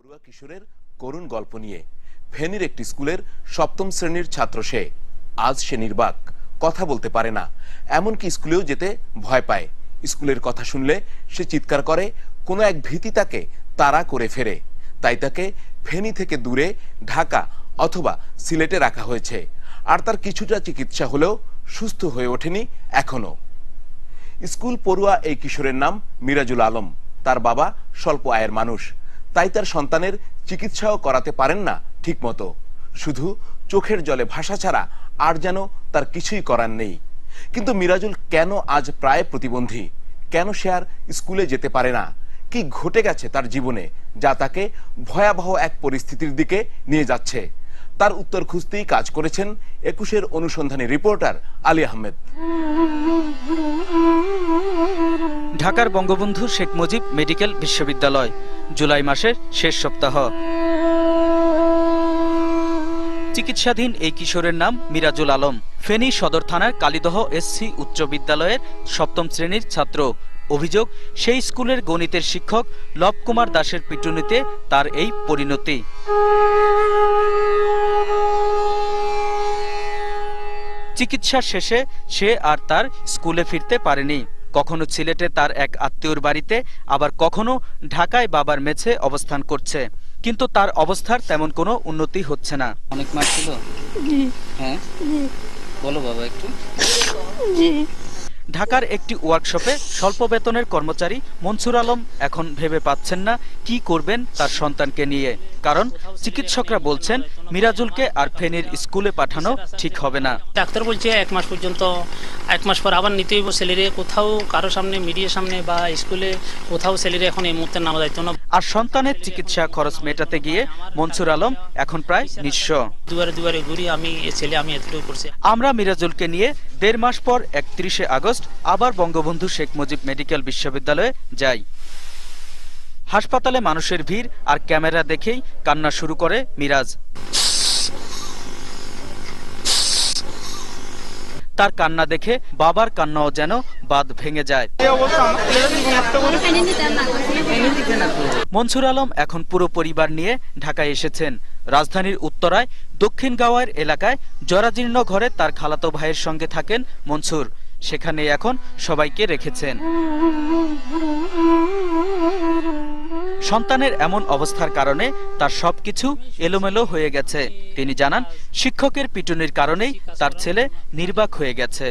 পড়ুয়া কিশোরের করুণ গল্প নিয়ে। ফেনীর একটি স্কুলের সপ্তম শ্রেণীর ছাত্র সে। আজ সে নির্বাক, কথা বলতে পারে না, এমনকি স্কুলেও যেতে ভয় পায়। স্কুলের কথা শুনলে সে চিৎকার করে, কোনো এক ভীতি তাকে তাড়া করে ফেরে। তাই তাকে ফেনী থেকে দূরে ঢাকা অথবা সিলেটে রাখা হয়েছে। আর তার কিছুটা চিকিৎসা হলেও সুস্থ হয়ে ওঠেনি এখনো। স্কুল পড়ুয়া এই কিশোরের নাম মিরাজুল আলম। তার বাবা স্বল্প আয়ের মানুষ, তাই তার সন্তানের চিকিৎসাও করাতে পারেন না ঠিক মতো। শুধু চোখের জলে ভাষা ছাড়া আর যেন তার কিছুই করার নেই। কিন্তু মিরাজুল কেন আজ প্রায় প্রতিবন্ধী? কেন সে আর স্কুলে যেতে পারে না? কি ঘটে গেছে তার জীবনে যা তাকে ভয়াবহ এক পরিস্থিতির দিকে নিয়ে যাচ্ছে? তার উত্তর খুঁজতেই কাজ করেছেন ২১-এর অনুসন্ধানী রিপোর্টার আলী আহমেদ। ঢাকার বঙ্গবন্ধু শেখ মুজিব মেডিকেল বিশ্ববিদ্যালয়, জুলাই মাসের শেষ সপ্তাহ। চিকিৎসাধীন এই কিশোরের নাম মিরাজুল আলম। ফেনী সদর থানার কালিদহ এসসি উচ্চ বিদ্যালয়ের সপ্তম শ্রেণীর ছাত্র। অভিযোগ, সেই স্কুলের গণিতের শিক্ষক লব কুমার দাসের পিটুনিতে তার এই পরিণতি। চিকিৎসার শেষে সে আর তার স্কুলে ফিরতে পারেনি। কখনো সিলেটে তার এক আত্মীয়র বাড়িতে, আবার কখনো ঢাকায় বাবার মেঝে অবস্থান করছে। কিন্তু তার অবস্থার তেমন কোনো উন্নতি হচ্ছে না। অনেক মার ছিল। হ্যাঁ, বলো বাবা একটু। ঢাকার একটি ওয়ার্কশপে স্বল্প বেতনের কর্মচারী মনসুর আলম এখন ভেবে পাচ্ছেন না কি করবেন তার সন্তানকে নিয়ে। কারণ চিকিৎসকরা বলছেন মিরাজুলকে আর ফেনীর স্কুলে পাঠানো ঠিক হবে না। ডাক্তার বলছে 1 মাস পর্যন্ত, 1 মাস পর আবার নিতে হইব ছেলেরে। কোথাও কারো সামনে, মিডিয়ার সামনে বা স্কুলে কোথাও ছেলেরে এখন এই মুহূর্তে নামা যাইতো না। আর সন্তানের চিকিৎসা খরচ মেটাতে গিয়ে মনসুর আলম এখন প্রায় নিঃস্ব। দুয়ারে ঘুরি আমি, ছেলে আমি এতটুকু করছি। আমরা মিরাজুলকে নিয়ে 1.5 মাস পর 31শে আগস্ট আবার বঙ্গবন্ধু শেখ মুজিব মেডিকেল বিশ্ববিদ্যালয়ে যাই। হাসপাতালে মানুষের ভিড় আর ক্যামেরা দেখেই কান্না শুরু করে মিরাজ। তার কান্না দেখে বাবার কান্নাও যেন বাঁধ ভেঙে যায়। মনসুর আলম এখন পুরো পরিবার নিয়ে ঢাকায় এসেছেন। রাজধানীর উত্তরায় দক্ষিণ গাওয়ার এলাকায় জরাজীর্ণ ঘরে তার খালাতো ভাইয়ের সঙ্গে থাকেন মনসুর। সেখানে এখন সবাইকে রেখেছেন। সন্তানের এমন অবস্থার কারণে তার সবকিছু এলোমেলো হয়ে গেছে। তিনি জানান, শিক্ষকের পিটুনির কারণেই তার ছেলে নির্বাক হয়ে গেছে।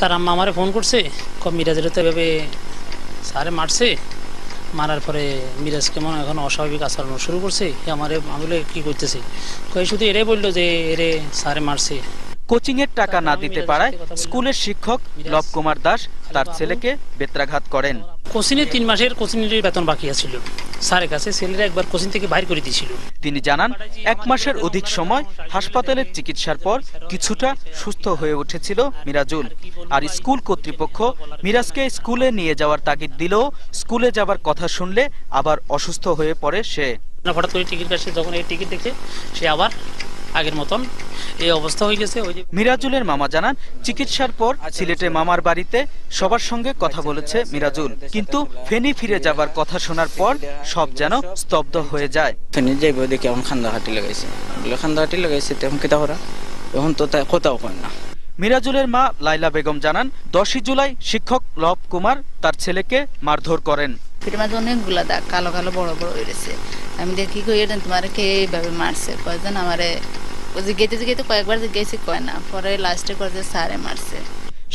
তার আম্মা আমারে ফোন করছে, মিরাজের তো এভাবে স্যারে মারছে। মারার পরে মিরাজ কেমন এখন অস্বাভাবিক আচরণ শুরু করছে। আমারে আমি বলে কি করতেছে, শুধু এরাই বললো যে এরে স্যারে মারছে। কোচিং এর টাকা না দিতে পারায় স্কুলের শিক্ষক লব কুমার দাস তার ছেলেকে বেত্রাঘাত করেন। কোচিংয়ে 3 মাসের কোচিংয়ের বেতন বাকি আছিল স্যারের কাছে। ছেলেরা একবার কোচিং থেকে বাইর করে দিয়েছিল। তিনি জানান, 1 মাসের অধিক সময় হাসপাতালের চিকিৎসার পর কিছুটা সুস্থ হয়ে উঠেছিল মিরাজুল। আর স্কুল কর্তৃপক্ষ মিরাজকে স্কুলে নিয়ে যাওয়ার তাগিদ দিলেও স্কুলে যাবার কথা শুনলে আবার অসুস্থ হয়ে পড়ে সে। হঠাৎ করে টিকিট কাটছে, যখন এই টিকিট দেখে সে আবার আগের মতন এই অবস্থা হয়ে গেছে। মিরাজুলের মামা জানান, চিকিৎসার পর সিলেটে মামার বাড়িতে সবার সঙ্গে কথা বলেছে মিরাজুল। কিন্তু ফেনী ফিরে যাবার কথা শোনার পর সব যেন স্তব্ধ হয়ে যায়। ফেনী যাইব দেখে এখন খান্দাহাটি লাগাইছে তখন কেটা করা, এখন তো কোথাও কয় না। মিরাজুলের মা লাইলা বেগম জানান, 10ই জুলাই শিক্ষক লব কুমার তার ছেলেকে মারধর করেন। অনেকগুলা দাগ, কালো কালো বড় বড় হয়েছে। আমি দেখি তোমার কে এইভাবে মারছে, কয়জন আমারে জিজ্ঞেতে কয়েকবার জিজ্ঞেসি, কয় না। পরে লাস্টে কয় যে স্যারে মারছে।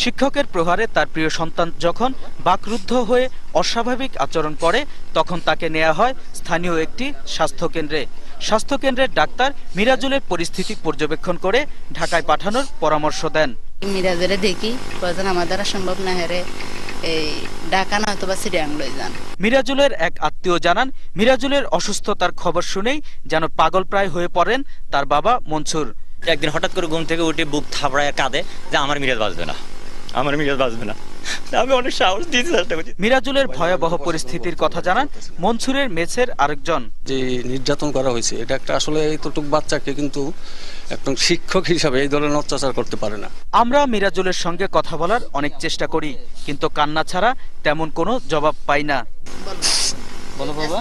শিক্ষকের প্রহারে তার প্রিয় সন্তান যখন বাকরুদ্ধ হয়ে অস্বাভাবিক আচরণ করে, তখন তাকে নেওয়া হয় স্থানীয় একটি স্বাস্থ্যকেন্দ্রে। স্বাস্থ্যকেন্দ্রের ডাক্তার মিরাজুলের পরিস্থিতি পর্যবেক্ষণ করে ঢাকায় পাঠানোর পরামর্শ দেন। মিরাজের দেখি কয়জন আমার দ্বারা সম্ভব না হেরে এই ঢাকা না অথবা সিরিয়াং লই যান। মিরাজুলের এক আত্মীয় জানান, মিরাজুলের অসুস্থতার খবর শুনেই যেন পাগল প্রায় হয়ে পড়েন তার বাবা মনসুর। একদিন হঠাৎ করে ঘুম থেকে উঠে বুক থাপড়ায় কাঁদে যে আমার মিরাজ বাঁচবে না, আমার মিরাজ বাঁচবে না। আমি অনেক সাহস দিতে চেষ্টা করছি। মিরাজুলের ভয়াবহ পরিস্থিতির কথা জানান মনসুরের মেছের আরেকজন। যে নির্যাতন করা হয়েছে, এটা একটা আসলে এতটুক বাচ্চাকে কিন্তু একদম শিক্ষক হিসাবে এই ধরনের অত্যাচার করতে পারে না। আমরা মিরাজুলের সঙ্গে কথা বলার অনেক চেষ্টা করি, কিন্তু কান্না ছাড়া তেমন কোনো জবাব পাই না। বলো বাবা।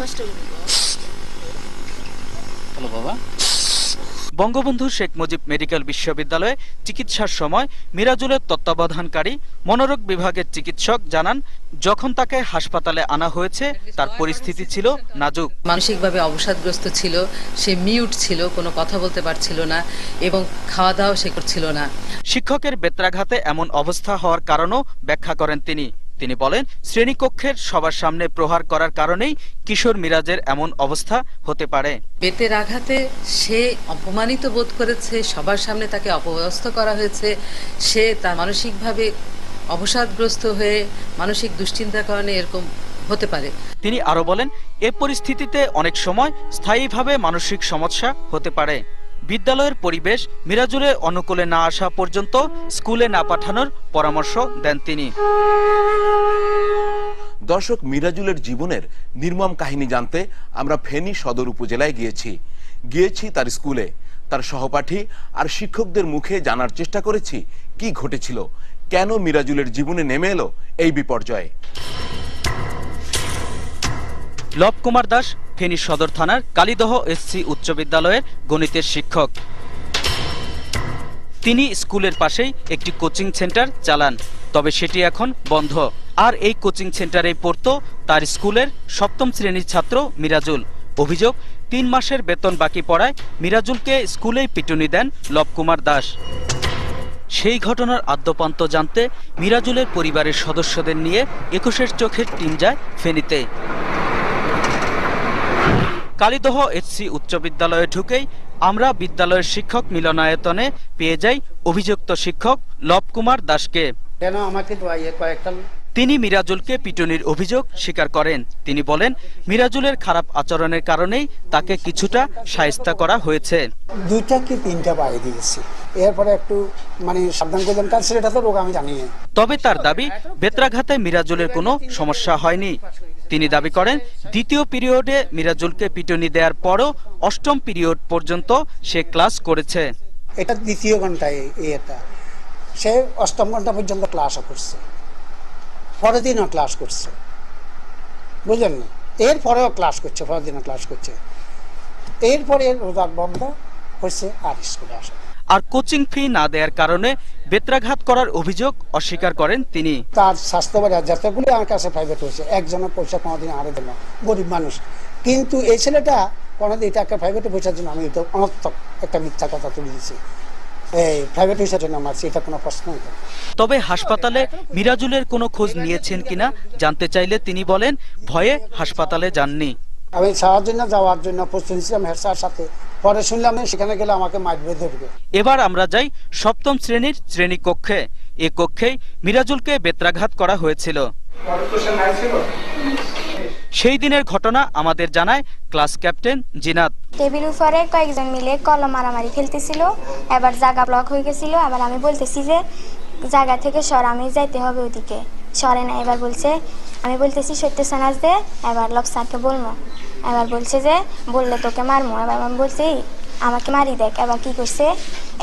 হলো বাবা। বঙ্গবন্ধু শেখ মুজিব মেডিকেল বিশ্ববিদ্যালয়ে চিকিৎসার সময় মিরাজুলের তত্ত্বাবধানকারী মনোরোগ বিভাগের চিকিৎসক জানান, যখন তাকে হাসপাতালে আনা হয়েছে তার পরিস্থিতি ছিল নাজুক। মানসিকভাবে অবসাদগ্রস্ত ছিল, সে মিউট ছিল, কোনো কথা বলতে পারছিল না এবং খাওয়া দাওয়া সে করছিল না। শিক্ষকের বেত্রাঘাতে এমন অবস্থা হওয়ার কারণও ব্যাখ্যা করেন তিনি বলেন, শ্রেণীকক্ষের সবার সামনে প্রহার করার কারণেই কিশোর মিরাজের এমন অবস্থা হতে পারে। বেতের আঘাতে সে অপমানিত বোধ করেছে, সবার সামনে তাকে অপদস্থ করা হয়েছে, সে তার মানসিকভাবে অবসাদগ্রস্ত হয়ে মানসিক দুশ্চিন্তার কারণে এরকম হতে পারে। তিনি আরো বলেন, এ পরিস্থিতিতে অনেক সময় স্থায়ীভাবে মানসিক সমস্যা হতে পারে। বিদ্যালয়ের পরিবেশ মিরাজুলের অনুকূলে না আসা পর্যন্ত স্কুলে না পাঠানোর পরামর্শ দেন তিনি। দর্শক, মিরাজুলের জীবনের নির্মম কাহিনী জানতে আমরা ফেনী সদর উপজেলায় গিয়েছি তার স্কুলে, তার সহপাঠী আর শিক্ষকদের মুখে জানার চেষ্টা করেছি কি ঘটেছিল, কেন মিরাজুলের জীবনে নেমে এলো এই বিপর্যয়। লব কুমার দাস ফেনী সদর থানার কালীদহ এসসি উচ্চ বিদ্যালয়ের গণিতের শিক্ষক। তিনি স্কুলের পাশেই একটি কোচিং সেন্টার চালান, তবে সেটি এখন বন্ধ। আর এই কোচিং সেন্টারে পড়তো তার স্কুলের সপ্তম শ্রেণীর ছাত্র মিরাজুল। অভিযোগ, 3 মাসের বেতন বাকি পড়ায় মিরাজুলকে স্কুলেই পিটুনি দেন লব কুমার দাস। সেই ঘটনার আদ্যপান্ত জানতে মিরাজুলের পরিবারের সদস্যদের নিয়ে 21-এর চোখের টিম যায় ফেনীতে। কালীদহ এসসি উচ্চ বিদ্যালয়ে ঢুকেই আমরা বিদ্যালয়ের শিক্ষক মিলনায়তনে পেয়ে যাই অভিযুক্ত শিক্ষক লব কুমার দাসকে। তিনি মিরাজুলকে পিটুনির অভিযোগ স্বীকার করেন। তিনি বলেন, মিরাজুলের খারাপ আচরণের কারণেই তাকে কিছুটা শায়েস্তা করা হয়েছে। 2টা কি 3টা বাইরে দিয়েছি, এরপরে একটু সাবধান করলাম, কারণ সেটা তো রোগ আমি জানি না। তবে তার দাবি, বেত্রাঘাতে মিরাজুলের কোনো সমস্যা হয়নি। তিনি দাবি করেন, দ্বিতীয় পিরিয়ডে মিরাজুলকে পিটুনি দেওয়ার পরও 8ম পিরিয়ড পর্যন্ত সে ক্লাস করেছে। এটা দ্বিতীয় ঘন্টায় এটা সে 8ম ঘন্টা পর্যন্ত ক্লাসও করছে, পরের দিনও ক্লাস করছে, বুঝলেন না? এরপরেও ক্লাস করছে, পরের দিনও ক্লাস করছে। এরপরে রোজার বন্ধ হচ্ছে আর স্কুলে আসে। আর কোচিং ফি না দেওয়ার কারণে বেত্রাঘাত করার অভিযোগ অস্বীকার করেন তিনি। তার স্বাস্থ্য বাড়ি যতগুলি আমার কাছে প্রাইভেট হয়েছে, একজনের পয়সা কোনোদিন আরো দেন, গরিব মানুষ। কিন্তু এই ছেলেটা কোনোদিন এটা একটা প্রাইভেটে পয়সার জন্য আমি তো অনর্থক একটা মিথ্যা কথা তুলে দিয়েছি, এই প্রাইভেট পয়সার জন্য মারছি, এটা কোনো প্রশ্ন নয়। তবে হাসপাতালে মিরাজুলের কোনো খোঁজ নিয়েছেন কিনা জানতে চাইলে তিনি বলেন, ভয়ে হাসপাতালে যাননি। আমি যাওয়ার জন্য প্রস্তুত ছিলাম হেড স্যারের সাথে, পরে শুনলাম সেখানে গেলে আমাকে মারবে ধরবে। এবার আমরা যাই 7ম শ্রেণীর শ্রেণীকক্ষে। এ কক্ষেই মিরাজুলকে বেত্রাঘাত করা হয়েছিল। সেই দিনের ঘটনা আমাদের জানায় ক্লাস ক্যাপ্টেন জিনাত। টেবিল উপরে কয়েকজন মিলে কলম মারামারি খেলতেছিল, এবার জায়গা ব্লক হয়ে গেছিল। এবার আমি বলতেছি যে জায়গা থেকে সর, আমি যাইতে হবে ওদিকে, সরে না। এবার বলছে, আমি বলতেছি সত্য সানাজ দে, এবার লব স্যারকে বলবো। এবার বলছে যে বললে তোকে মারমো। এবার আমি বলছি আমাকে মারি দেখ। এবার কি করছে,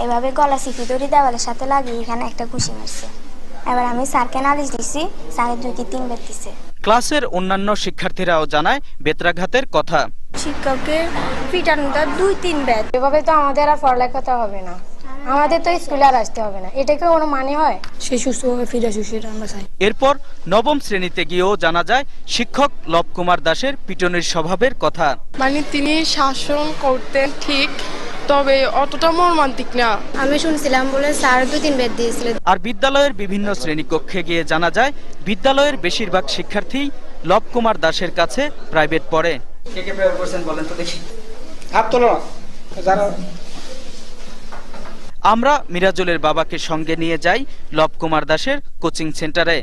এভাবে গলা চিপি দড়ি দেওয়ালের সাথে লাগিয়ে এখানে একটা ঘুষি মারছে। এবার আমি স্যারকে নালিশ দিছি, স্যারের 2 কি 3 বার দিছে। ক্লাসের অন্যান্য শিক্ষার্থীরাও জানায় বেত্রাঘাতের কথা। শিক্ষকের পিটানোটা 2-3 বার। এভাবে তো আমাদের আর পড়ালেখা হবে না, আমাদের তো স্কুলে আর আসতে হবে না, এটা কি কোনো মানে হয়? সে সুস্থভাবে ফিরে আসুক, আমরা চাই। এরপর 9ম শ্রেণীতে গিয়েও জানা যায় শিক্ষক লব কুমার দাসের পিটনের স্বভাবের কথা। তিনি শাসন করতেন ঠিক, তবে অতটা মর্মান্তিক না। আমি শুনছিলাম বলে স্যার 2-3 বার দিয়েছিলেন। আর বিদ্যালয়ের বিভিন্ন শ্রেণীকক্ষে গিয়ে জানা যায় বিদ্যালয়ের বেশিরভাগ শিক্ষার্থী লব কুমার দাসের কাছে প্রাইভেট পড়ে। কে কে প্রাইভেট পড়ছেন বলেন তো দেখি, হাত তোলো যারা। আমরা মিরাজুলের বাবাকে সঙ্গে নিয়ে যাই লব কুমার দাসের কোচিং সেন্টারে।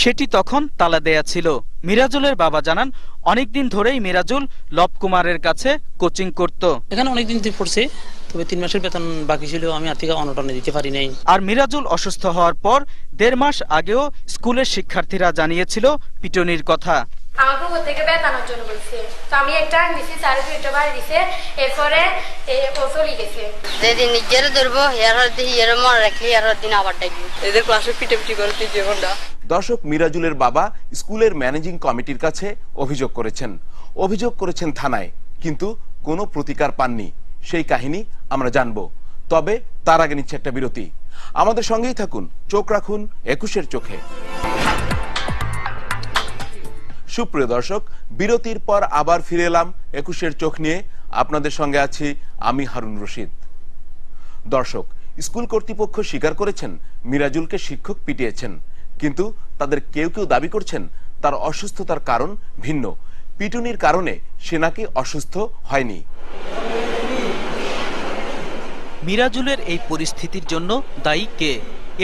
সেটি তখন তালা দেয়া ছিল। মিরাজুলের বাবা জানান, অনেকদিন ধরেই মিরাজুল লব কুমারের কাছে কোচিং করত। এখানে অনেকদিন পড়ছে, তবে 3 মাসের বেতন বাকি ছিল, আমি আর্থিক অনটনে দিতে পারি নাই। আর মিরাজুল অসুস্থ হওয়ার পর 1.5 মাস আগেও স্কুলের শিক্ষার্থীরা জানিয়েছিল পিটুনির কথা। আমাকে উপর থেকে বেতানোর জন্য বলছে, তো আমি একটা নিছি, স্যার 2টা বার দিছে। এরপরে ও চলে গেছে। যেদিন নিজের ধরবো এর মনে রাখলে এর দিন আবার ডাকবো। এদের ক্লাসে পিটাপিটি করতে জীবনটা। দর্শক, মিরাজুলের বাবা স্কুলের ম্যানেজিং কমিটির কাছে অভিযোগ করেছেন থানায়, কিন্তু কোনো প্রতিকার পাননি। সেই কাহিনী আমরা জানব। তবে তার আগে নিচ্ছে একটা বিরতি। আমাদের সঙ্গেই থাকুন, চোখ রাখুন 21-এর চোখে। সুপ্রিয় দর্শক, বিরতির পর আবার ফিরে এলাম 21-এর চোখ নিয়ে। আপনাদের সঙ্গে আছি আমি হারুন রশিদ। দর্শক, স্কুল কর্তৃপক্ষ স্বীকার করেছেন মিরাজুলকে শিক্ষক পিটিয়েছেন, কিন্তু তাদের কেউ কেউ দাবি করছেন তার অসুস্থতার কারণ ভিন্ন। পিটুনির কারণে সে নাকি অসুস্থ হয়নি। মিরাজুলের এই পরিস্থিতির জন্য দায়ী কে,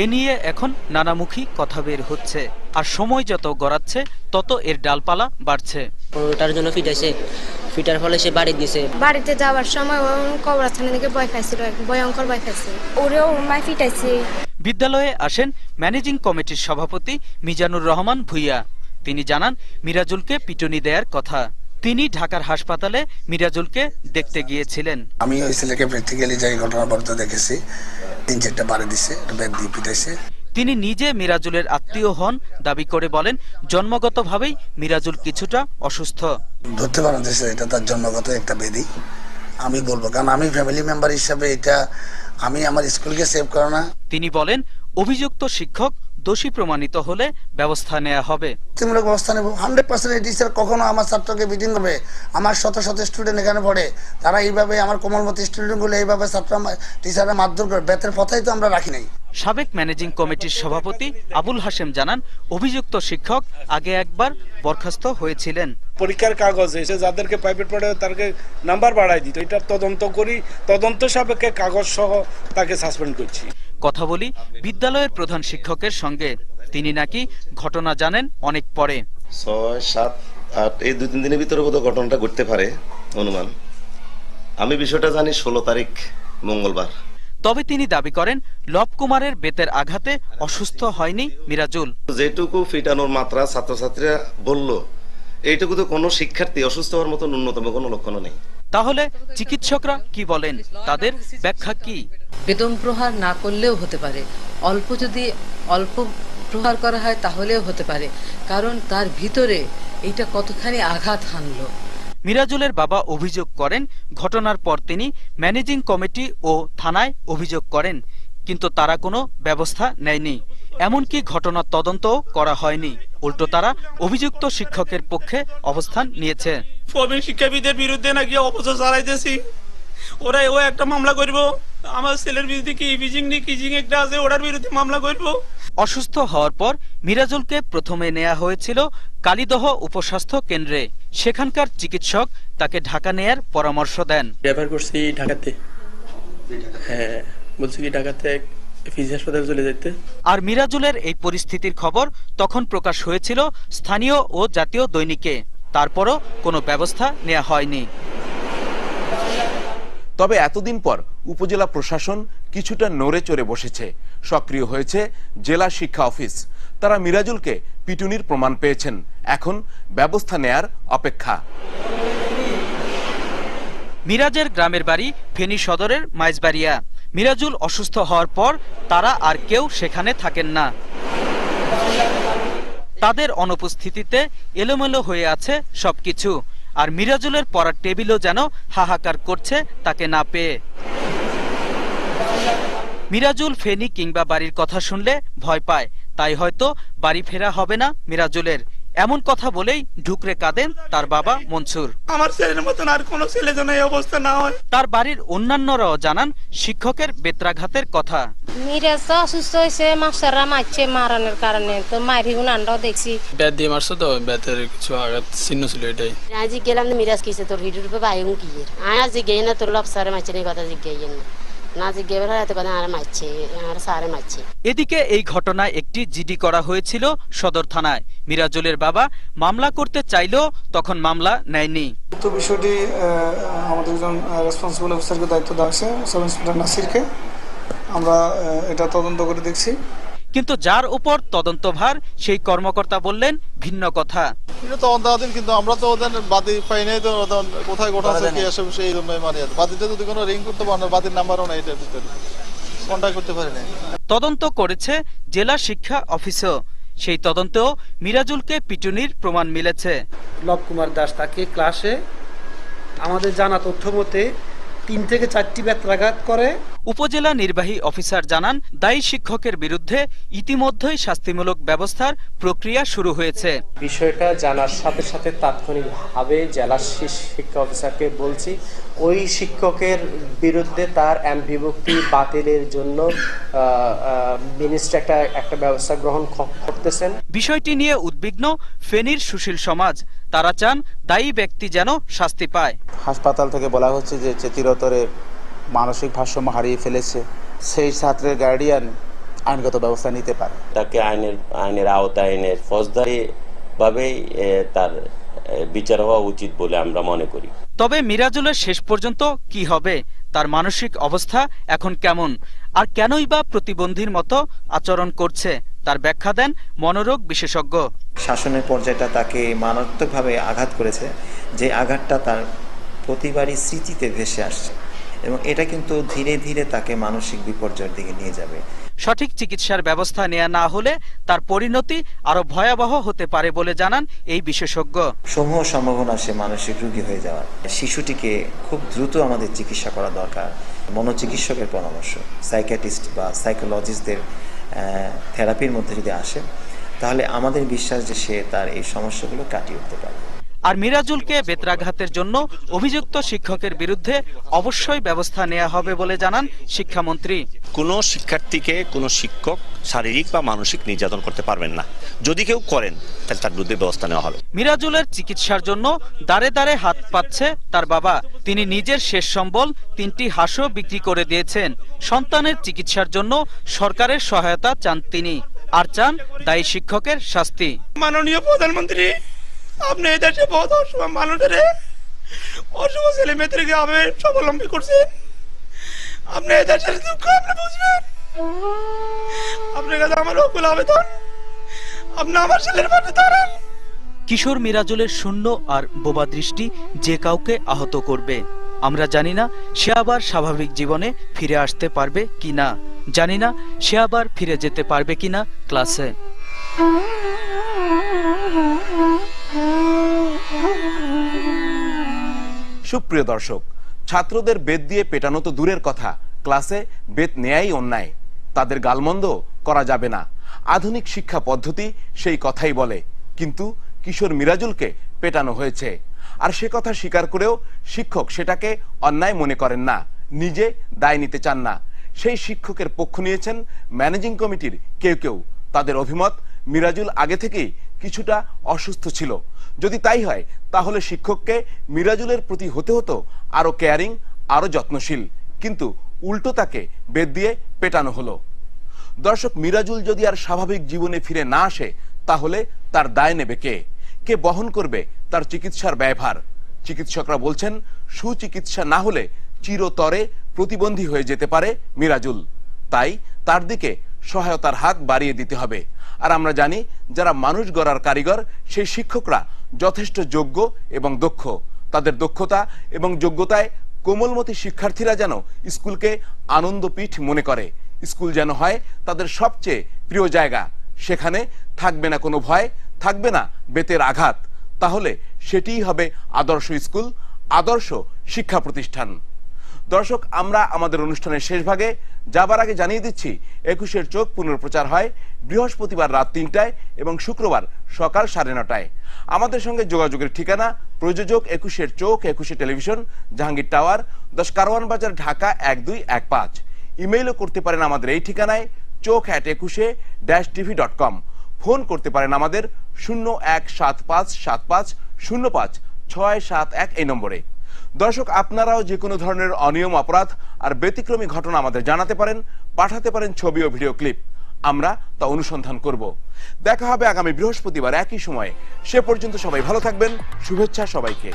এ নিয়ে এখন নানামুখী কথা বের হচ্ছে। আর সময় যত গড়াচ্ছে তত এর ডালপালা বাড়ছে। ওটার জন্য ফিটাইছে, ফিটার ফলে সে বাড়ি দিয়েছে। বাড়িতে যাওয়ার সময় কবরস্থানের দিকে ভয় খাইছিল, ভয়ঙ্কর ভয় খাইছে, ওরেও মায় ফিটাইছে। বিদ্যালয়ে আসেন ম্যানেজিং কমিটির সভাপতি মিজানুর রহমান ভুইয়া। তিনি জানান মিরাজুলকে পিটুনি দেওয়ার কথা। তিনি ঢাকার হাসপাতালে মিরাজুলকে দেখতে গিয়েছিলেন। আমি ওই ছেলেকে প্র্যাকটিক্যালি যাই ঘটনা বলতে দেখেছি, 3-4টা বাড়ি দিছে, ব্যাট দিয়ে পিটাইছে। তিনি নিজে মিরাজুলের আত্মীয় হন দাবি করে বলেন, জন্মগতভাবেই মিরাজুল কিছুটা অসুস্থ। ধরতে পারা যাচ্ছে এটা তার জন্মগত একটা ব্যাধি। আমি বলবো, কারণ আমি ফ্যামিলি মেম্বার হিসাবে এটা আমি আমার স্কুলকে সেভ করো না। তিনি বলেন, অভিযুক্ত শিক্ষক দোষী প্রমাণিত হলে ব্যবস্থা নেওয়া হবে। তৃণমূলক ব্যবস্থা নেব 100%। এই টিচার কখনো আমার ছাত্রকে বিটিং করবে? আমার শত শত স্টুডেন্ট এখানে পড়ে, তারা এইভাবে আমার কোমলমতি স্টুডেন্টগুলো এইভাবে ছাত্র টিচাররা মারধর করে, বেতের কথাই তো আমরা রাখি নাই। সাবেক ম্যানেজিং কমিটির সভাপতি আবুল হাশেম জানান, অভিযুক্ত শিক্ষক আগে একবার বরখাস্ত হয়েছিলেন। পরীক্ষার কাগজ এসে যাদেরকে প্রাইভেট পড়ে তাদেরকে নাম্বার বাড়াই দিত, এটা তদন্ত করি, তদন্ত সাপেক্ষে কাগজ সহ তাকে সাসপেন্ড করছি। কথা বলি বিদ্যালয়ের প্রধান শিক্ষকের সঙ্গে। তিনি নাকি ঘটনা জানেন অনেক পরে। 6, 7, 8 এই 2-3 দিনের ভিতরে বোধহয় ঘটনাটা ঘটতে পারে অনুমান। আমি বিষয়টা জানি 16 তারিখ মঙ্গলবার। তবে তিনি দাবি করেন লব কুমারের বেতের আঘাতে অসুস্থ হয়নি মিরাজুল। যেটুকু ফিটানোর মাত্রা ছাত্রছাত্রীরা বলল, এইটুকু তো কোনো শিক্ষার্থী অসুস্থ হওয়ার মতো ন্যূনতম কোনো লক্ষণ নেই। তাহলে চিকিৎসকরা কি বলেন, তাদের ব্যাখ্যা কি? বেদম প্রহার না করলেও হতে পারে, যদি অল্প প্রহার করা হয় তাহলেও হতে পারে, কারণ তার ভিতরে এইটা কতখানি আঘাত হানলো। মিরাজুলের বাবা অভিযোগ করেন, ঘটনার পর তিনি ম্যানেজিং কমিটি ও থানায় অভিযোগ করেন, কিন্তু তারা কোনো ব্যবস্থা নেয়নি। এমনকি ঘটনার তদন্তও করা হয়নি। উল্টো তারা অভিযুক্ত শিক্ষকের পক্ষে অবস্থান নিয়েছে। প্রবীণ শিক্ষাবিদের বিরুদ্ধে নাকি অপপ্রচার চালাইতেছি, ও একটা মামলা করব, আমার ছেলের বিরুদ্ধে কি ইভিজিং নি কিজিং একটা আছে, ওটার বিরুদ্ধে মামলা করব। অসুস্থ হওয়ার পর মিরাজুলকে প্রথমে নেওয়া হয়েছিল কালীদহ উপস্বাস্থ্য কেন্দ্রে। সেখানকার চিকিৎসক তাকে ঢাকা নেয়ার পরামর্শ দেন। রেফার করছি ঢাকাতে, হ্যাঁ বলছি কি ঢাকাতে ফিজি হাসপাতালে চলে যেতে। আর মিরাজুলের এই পরিস্থিতির খবর তখন প্রকাশ হয়েছিল স্থানীয় ও জাতীয় দৈনিকে। তারপরও কোনো ব্যবস্থা নেওয়া হয়নি। তবে এতদিন পর উপজেলা প্রশাসন কিছুটা নড়ে চড়ে বসেছে। সক্রিয় হয়েছে জেলা শিক্ষা অফিস। তারা মিরাজুলকে পিটুনির প্রমাণ পেয়েছেন, এখন ব্যবস্থা নেয়ার অপেক্ষা। মিরাজের গ্রামের বাড়ি ফেনী সদরের মাইজবাড়িয়া। মিরাজুল অসুস্থ হওয়ার পর তারা আর কেউ সেখানে থাকেন না। তাদের অনুপস্থিতিতে এলোমেলো হয়ে আছে সবকিছু। আর মিরাজুলের পড়ার টেবিলও যেন হাহাকার করছে তাকে না পেয়ে। মিরাজুল ফেনী কিংবা বাড়ির কথা শুনলে ভয় পায়, তাই হয়তো বাড়ি ফেরা হবে না মিরাজুলের। এমন কথা বলেই ঢুকরে কাঁদেন তার বাবা মনসুর। আমার ছেলের মতন আর কোনো ছেলে যেন এই অবস্থা না হয়। তার বাড়ির অন্যান্যরাও জানান শিক্ষকের বেত্রাঘাতের কথা। মিরাজ তো অসুস্থ হয়েছে, মাস্টাররা মারছে, মারানোর কারণে তো মারি উনানটাও দেখছি। ব্যাট দিয়ে মারছো তো, ব্যাটের কিছু আঘাত চিহ্ন ছিল এটাই। আজ গেলাম মিরাজ কিসে তোর হিডুর উপরে বাইম কি আজ গিয়ে না তোর লবসারে মারছে না, কথা জিজ্ঞাসা না জিজ্ঞাসা রাতে কথা আর মারছে, আর সারে মারছে। এদিকে এই ঘটনায় একটি জিডি করা হয়েছিল সদর থানায়। মিরাজুলের বাবা মামলা করতে চাইলেও তখন মামলা নেয়নি। তো বিষয়টি আমাদের একজন রেসপন্সিবল অফিসারকে দায়িত্ব দেওয়া হয়েছে, সাব ইন্সপেক্টর নাসিরকে। আমরা এটা তদন্ত করে দেখছি। কিন্তু যার উপর তদন্তভার সেই কর্মকর্তা বললেন ভিন্ন কথা। তদন্তাধীন, কিন্তু আমরা তো ওদের বাদী পাই নাই, তো কোথায় ঘটাচ্ছে কি আসে এই জন্যই মানি। বাদীটা যদি কোনো রিং করতে পারে না, বাদীর নাম্বারও নাই, এটার ভিতরে কন্ট্যাক্ট করতে পারি না। তদন্ত করেছে জেলা শিক্ষা অফিসও। সেই তদন্তেও মিরাজুলকে পিটুনির প্রমাণ মিলেছে। লব কুমার দাস তাকে ক্লাসে আমাদের জানা তথ্য মতে 3 থেকে 4টি বেত্রাঘাত করে। উপজেলা নির্বাহী অফিসার জানান, দায়ী শিক্ষকের বিরুদ্ধে ইতিমধ্যেই শাস্তিমূলক ব্যবস্থার প্রক্রিয়া শুরু হয়েছে। বিষয়টা জানার সাথে সাথে তাৎক্ষণিকভাবে জেলা শিক্ষা অফিসারকে বলছি ওই শিক্ষকের বিরুদ্ধে তার এমপিভুক্তি বাতিলের জন্য মিনিস্টার একটা ব্যবস্থা গ্রহণ করতেছেন। বিষয়টি নিয়ে উদ্বিগ্ন ফেনীর সুশীল সমাজ। তারা চান দায়ী ব্যক্তি যেন শাস্তি পায়। হাসপাতাল থেকে বলা হচ্ছে যে চিরতরে মানসিক ভারসাম্য হারিয়ে ফেলেছে, সেই ছাত্রের গার্ডিয়ান আইনগত ব্যবস্থা নিতে পারে। তাকে আইনের আওতায় এনে ফৌজদারি ভাবেই তার বিচার হওয়া উচিত বলে আমরা মনে করি। তবে মিরাজুলের শেষ পর্যন্ত কি হবে, তার মানসিক অবস্থা এখন কেমন, আর কেনই বা প্রতিবন্ধীর মতো আচরণ করছে, তার ব্যাখ্যা দেন মনোরোগ বিশেষজ্ঞ। শাসনের পর্যায়টা তাকে মারাত্মকভাবে আঘাত করেছে, যে আঘাতটা তার প্রতিবারই স্মৃতিতে ভেসে আসছে এবং এটা কিন্তু ধীরে ধীরে তাকে মানসিক বিপর্যয়ের দিকে নিয়ে যাবে। সঠিক চিকিৎসার ব্যবস্থা নেওয়া না হলে তার পরিণতি আরো ভয়াবহ হতে পারে বলে জানান এই বিশেষজ্ঞ। সমূহ সম্ভাবনা সে মানসিক রোগী হয়ে যাওয়ার। শিশুটিকে খুব দ্রুত আমাদের চিকিৎসা করা দরকার। মনোচিকিৎসকের পরামর্শ, সাইকিয়াট্রিস্ট বা সাইকোলজিস্টদের থেরাপির মধ্যে যদি আসে, তাহলে আমাদের বিশ্বাস যে সে তার এই সমস্যাগুলো কাটিয়ে উঠতে পারে। আর মিরাজুলকে বেত্রাঘাতের জন্য অভিযুক্ত শিক্ষকের বিরুদ্ধে অবশ্যই ব্যবস্থা নেওয়া হবে বলে জানান শিক্ষামন্ত্রী। কোনো শিক্ষার্থীকে কোনো শিক্ষক শারীরিক বা মানসিক নির্যাতন করতে পারবেন না, যদি কেউ করেন তাহলে তার বিরুদ্ধে ব্যবস্থা নেওয়া হবে। মিরাজুলের চিকিৎসার জন্য দাঁড়ে দাঁড়ে হাত পাচ্ছে তার বাবা। তিনি নিজের শেষ সম্বল 3টি হাঁসও বিক্রি করে দিয়েছেন। সন্তানের চিকিৎসার জন্য সরকারের সহায়তা চান তিনি, আর চান দায়ী শিক্ষকের শাস্তি। মাননীয় প্রধানমন্ত্রী, আপনি এই দেশে বহুত মানুষের অশুভ ছেলে মেয়েদেরকে স্বাবলম্বী করছেন। আপনি এই দেশের দুঃখ আপনি বুঝবেন। আপনার কাছে আমার অকুল আবেদন, আপনি আমার ছেলের পাশে দাঁড়ান। কিশোর মিরাজুলের শূন্য আর বোবা দৃষ্টি যে কাউকে আহত করবে। আমরা জানি না সে আবার স্বাভাবিক জীবনে ফিরে আসতে পারবে কিনা, জানি না সে আবার ফিরে যেতে পারবে কিনা ক্লাসে। সুপ্রিয় দর্শক, ছাত্রদের বেত দিয়ে পেটানো তো দূরের কথা, ক্লাসে বেত নেয়াই অন্যায়। তাদের গালমন্দ করা যাবে না, আধুনিক শিক্ষা পদ্ধতি সেই কথাই বলে। কিন্তু কিশোর মিরাজুলকে পেটানো হয়েছে, আর সে কথা স্বীকার করেও শিক্ষক সেটাকে অন্যায় মনে করেন না, নিজে দায় নিতে চান না। সেই শিক্ষকের পক্ষ নিয়েছেন ম্যানেজিং কমিটির কেউ কেউ। তাদের অভিমত, মিরাজুল আগে থেকেই কিছুটা অসুস্থ ছিল। যদি তাই হয় তাহলে শিক্ষককে মিরাজুলের প্রতি হতে হতো আরো কেয়ারিং, আরো যত্নশীল, কিন্তু উল্টো তাকে বেত দিয়ে পেটানো হলো। দর্শক, মিরাজুল যদি আর স্বাভাবিক জীবনে ফিরে না আসে তাহলে তার দায় নেবে কে? কে বহন করবে তার চিকিৎসার ব্যয়ভার? চিকিৎসকরা বলছেন সুচিকিৎসা না হলে চিরতরে প্রতিবন্ধী হয়ে যেতে পারে মিরাজুল। তাই তার দিকে সহায়তার হাত বাড়িয়ে দিতে হবে। আর আমরা জানি যারা মানুষ গড়ার কারিগর সেই শিক্ষকরা যথেষ্ট যোগ্য এবং দক্ষ। তাদের দক্ষতা এবং যোগ্যতায় কোমলমতি শিক্ষার্থীরা যেন স্কুলকে আনন্দপীঠ মনে করে। স্কুল যেন হয় তাদের সবচেয়ে প্রিয় জায়গা। সেখানে থাকবে না কোনো ভয়, থাকবে না বেতের আঘাত। তাহলে সেটিই হবে আদর্শ স্কুল, আদর্শ শিক্ষা প্রতিষ্ঠান। দর্শক, আমরা আমাদের অনুষ্ঠানের শেষ ভাগে যাবার আগে জানিয়ে দিচ্ছি 21-এর চোখ পুনঃপ্রচার হয় বৃহস্পতিবার রাত 3টায় এবং শুক্রবার সকাল 9:30টায়। আমাদের সঙ্গে যোগাযোগের ঠিকানা প্রযোজক 21-এর চোখ, 21 টেলিভিশন, জাহাঙ্গীর টাওয়ার, 10 কারওয়ান বাজার, ঢাকা 1215। ইমেইলও করতে পারেন আমাদের এই ঠিকানায় chok@21a-tv.com। ফোন করতে পারেন আমাদের 01757505-671 এই নম্বরে। দর্শক, আপনারাও যে কোনো ধরনের অনিয়ম, অপরাধ আর ব্যতিক্রমী ঘটনা আমাদের জানাতে পারেন, পাঠাতে পারেন ছবি ও ভিডিও ক্লিপ। আমরা তা অনুসন্ধান করব। দেখা হবে আগামী বৃহস্পতিবার একই সময়ে। সে পর্যন্ত সবাই ভালো থাকবেন। শুভেচ্ছা সবাইকে।